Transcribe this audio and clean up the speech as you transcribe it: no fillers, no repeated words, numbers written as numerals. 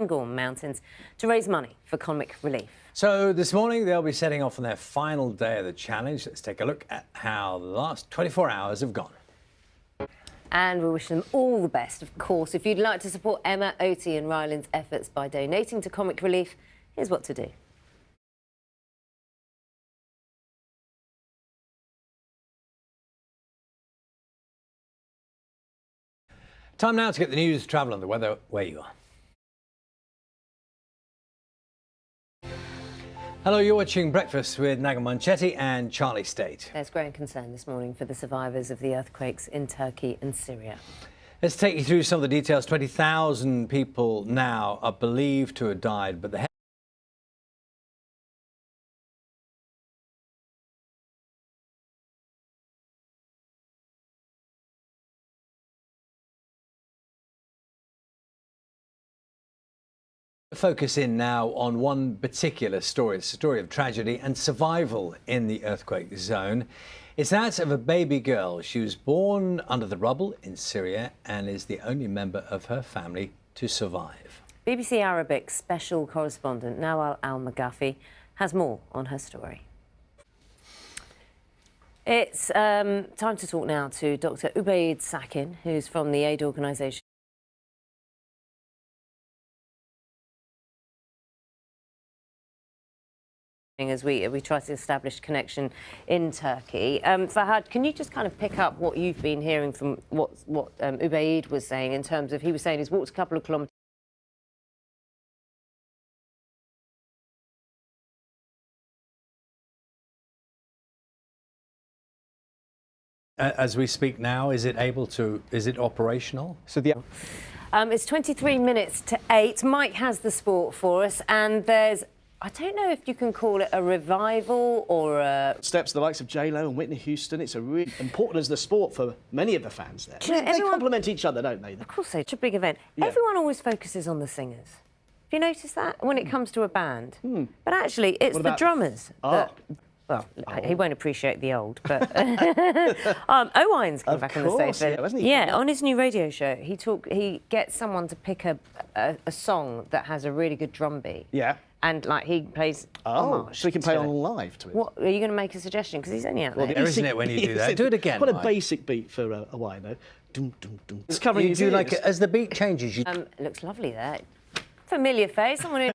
Cairngorm Mountains to raise money for comic relief. So this morning they'll be setting off on their final day of the challenge. Let's take a look at how the last 24 hours have gone. And we wish them all the best, of course. If you'd like to support Emma, Oti and Ryland's efforts by donating to Comic Relief, here's what to do. Time now to get the news, travel and the weather where you are. Hello, you're watching Breakfast with Naga Munchetty and Charlie State. There's growing concern this morning for the survivors of the earthquakes in Turkey and Syria. Let's take you through some of the details. 20,000 people now are believed to have died, but the focus in now on one particular story. It's a story of tragedy and survival in the earthquake zone. It's that of a baby girl. She was born under the rubble in Syria and is the only member of her family to survive. BBC Arabic special correspondent Nawal Al-Maghafi has more on her story. It's time to talk now to Dr. Ubaid Sakin, who's from the aid organisation as we try to establish connection in Turkey. Fahad, can you just kind of pick up what you've been hearing from what Ubaid was saying in terms of, he was saying he's walked a couple of kilometres as we speak now, is it operational? So the it's 23 minutes to 8. Mike has the sport for us, and there's, I don't know if you can call it a revival or a... Steps the likes of J-Lo and Whitney Houston. It's a really important as the sport for many of the fans there. You know, they complement each other, don't they? Of course, it's a big event. Yeah. Everyone always focuses on the singers. Have you noticed that when it comes to a band? But actually, it's the drummers that... Well, he won't appreciate the old, but Owine's come back on the stage. Yeah, wasn't he? Yeah, on his new radio show, he gets someone to pick a song that has a really good drum beat. Yeah. And like he plays. So he can play on live to it. What are you going to make a suggestion? Because he's only out there. There isn't it when you do that? Do it again. What a Mike. basic beat for a wino. Dum, dum, dum. It's covering You his do ears. like it as the beat changes. Looks lovely there. Familiar face. Someone who